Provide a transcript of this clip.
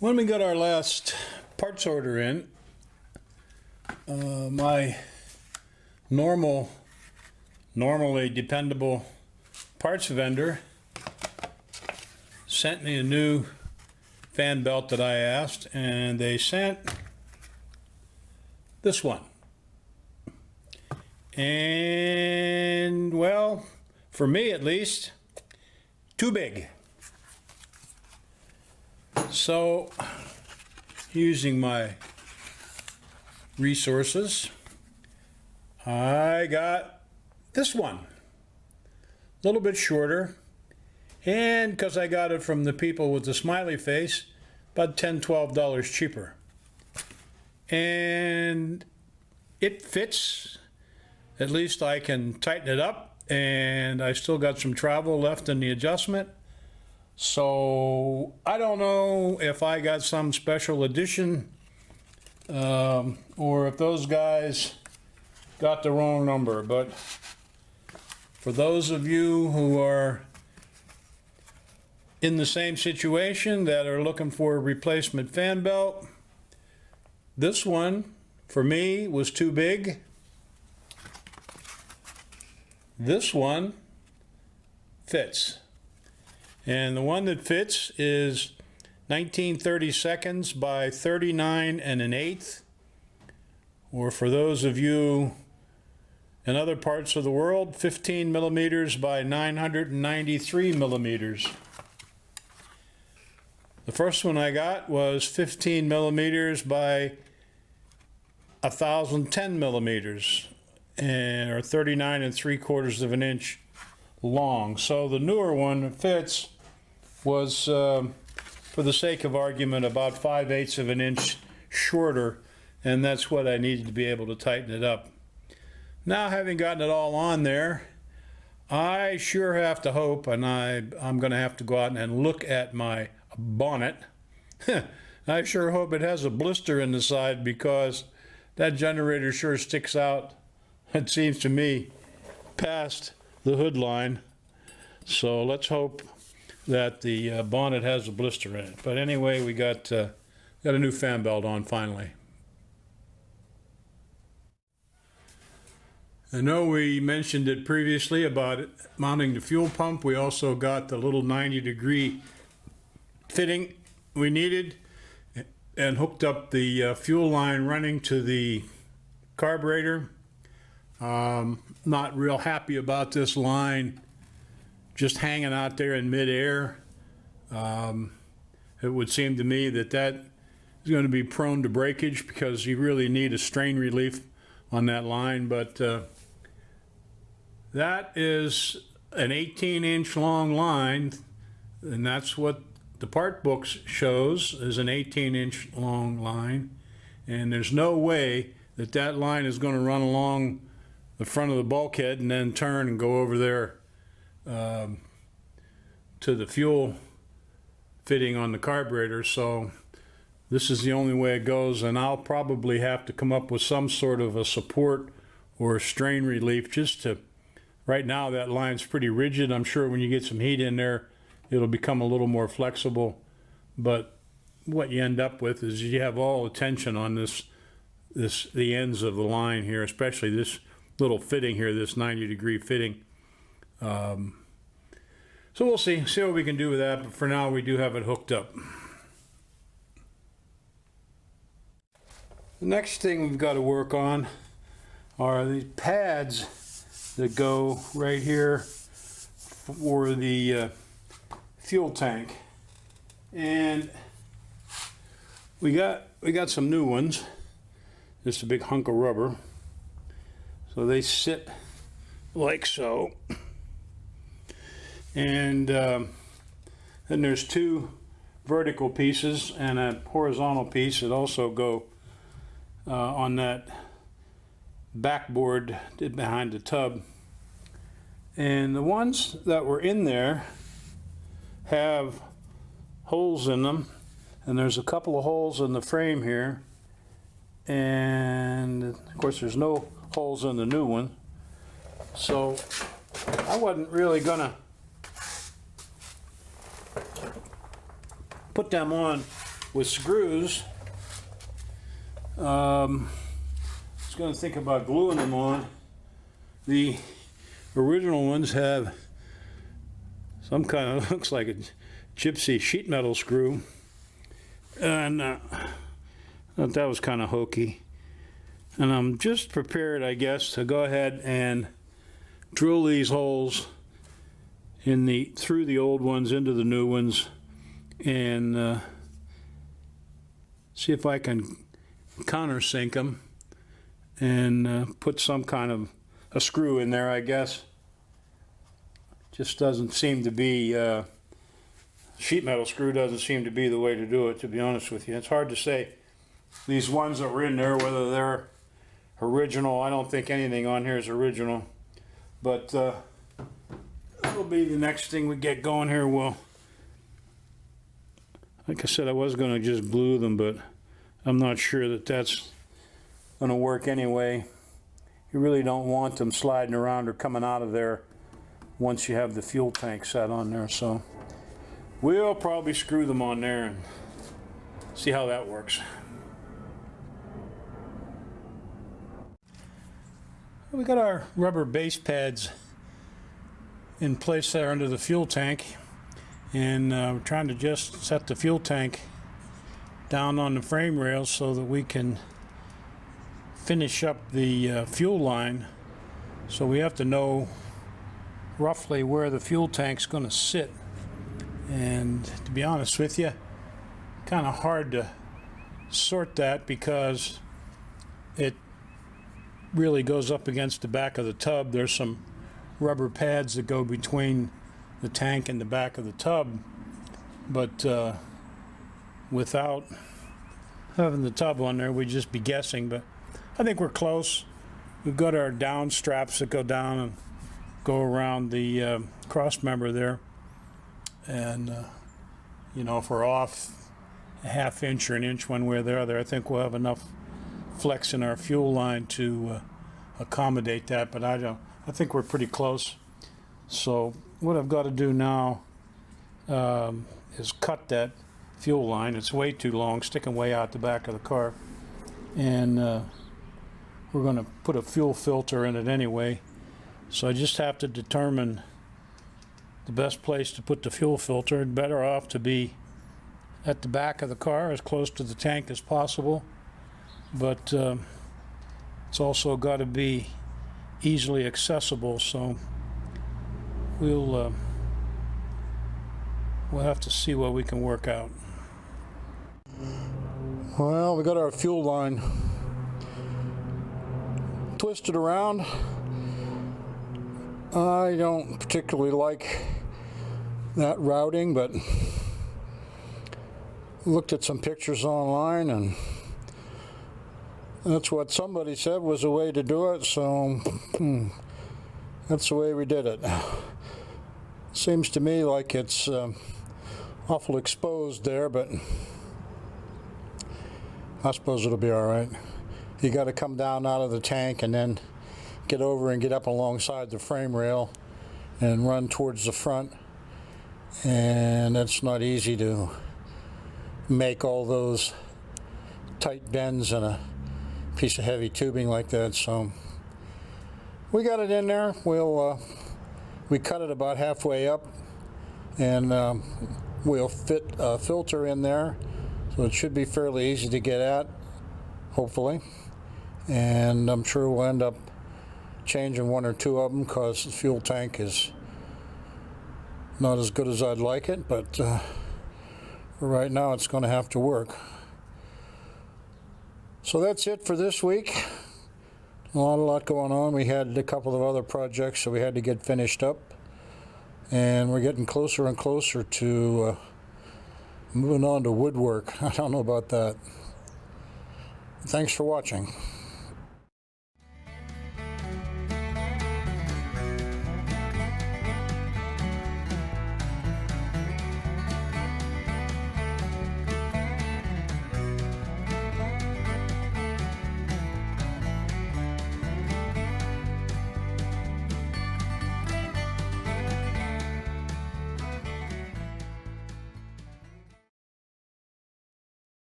When we got our last parts order in, my normally dependable parts vendor sent me a new fan belt that I asked, and they sent this one. And, well, for me at least, too big. So, using my resources, I got this one. A little bit shorter, and because I got it from the people with the smiley face, about $10, $12 cheaper. And it fits. At least I can tighten it up, and I still got some travel left in the adjustment. So I don't know if I got some special edition or if those guys got the wrong number, but for those of you who are in the same situation that are looking for a replacement fan belt, this one for me was too big. This one fits. And the one that fits is 19/32 by 39 1/8, or for those of you in other parts of the world, 15 millimeters by 993 millimeters. The first one I got was 15 millimeters by 1010 millimeters, or 39 3/4 inches long. So the newer one that fits was, for the sake of argument, about 5/8 of an inch shorter, and that's what I needed to be able to tighten it up. Now, having gotten it all on there, I sure have to hope, and I'm going to have to go out and look at my bonnet. I sure hope it has a blister in the side, because that generator sure sticks out, it seems to me, past the hood line. So let's hope that the bonnet has a blister in it. But anyway, we got a new fan belt on finally. I know we mentioned it previously about mounting the fuel pump. We also got the little 90-degree fitting we needed and hooked up the fuel line running to the carburetor. Not real happy about this line just hanging out there in midair. It would seem to me that is going to be prone to breakage, because you really need a strain relief on that line. But that is an 18-inch long line, and that's what the part books shows is an 18-inch long line. And there's no way that line is going to run along the front of the bulkhead and then turn and go over there to the fuel fitting on the carburetor. So this is the only way it goes, and I'll probably have to come up with some sort of a support or a strain relief just to, right now that line's pretty rigid. I'm sure when you get some heat in there, it'll become a little more flexible. But what you end up with is you have all the tension on the ends of the line here, especially this little fitting here, this 90-degree fitting. So we'll see what we can do with that, but for now we do have it hooked up. The next thing we've got to work on are these pads that go right here for the fuel tank. And we got some new ones, just a big hunk of rubber. So they sit like so. And then there's two vertical pieces and a horizontal piece that also go on that backboard behind the tub. And the ones that were in there have holes in them, and there's a couple of holes in the frame here, and of course there's no holes in the new one. So I wasn't really gonna put them on with screws. I was going to think about gluing them on. The original ones have some kind of, looks like a gypsy sheet metal screw, and I thought that was kind of hokey. And I'm just prepared, I guess, to go ahead and drill these holes in through the old ones into the new ones, and see if I can countersink them and put some kind of a screw in there, I guess. Just doesn't seem to be, sheet metal screw doesn't seem to be the way to do it, to be honest with you. It's hard to say. These ones that were in there, whether they're original, I don't think anything on here is original. But that'll be the next thing we get going here. Well, like I said, I was going to just glue them, but I'm not sure that that's going to work anyway. You really don't want them sliding around or coming out of there once you have the fuel tank set on there. So we'll probably screw them on there and see how that works. We got our rubber base pads in place there under the fuel tank, and we're trying to just set the fuel tank down on the frame rails so that we can finish up the fuel line. So we have to know roughly where the fuel tank's going to sit, and to be honest with you, kind of hard to sort that because it really goes up against the back of the tub. There's some rubber pads that go between the tank and the back of the tub, but without having the tub on there, we'd just be guessing. But I think we're close. We've got our down straps that go down and go around the cross member there, and you know, if we're off a ½ inch or an inch one way or the other, I think we'll have enough flex in our fuel line to accommodate that. But I think we're pretty close. So what I've got to do now is cut that fuel line. It's way too long, sticking way out the back of the car, and we're going to put a fuel filter in it anyway. So I just have to determine the best place to put the fuel filter. It's better off to be at the back of the car, as close to the tank as possible, but it's also got to be easily accessible. So we'll have to see what we can work out. Well, we got our fuel line twisted around. I don't particularly like that routing, but looked at some pictures online, and that's what somebody said was a way to do it, so that's the way we did it. Seems to me like it's awful exposed there, but I suppose it'll be all right. You got to come down out of the tank and then get over and get up alongside the frame rail and run towards the front, and it's not easy to make all those tight bends in a piece of heavy tubing like that. So we got it in there. We cut it about halfway up, and we'll fit a filter in there, so it should be fairly easy to get at, hopefully. And I'm sure we'll end up changing one or two of them because the fuel tank is not as good as I'd like it, but for right now it's going to have to work. So that's it for this week. A lot going on. We had a couple of other projects that we had to get finished up, and we're getting closer and closer to moving on to woodwork. I don't know about that. Thanks for watching.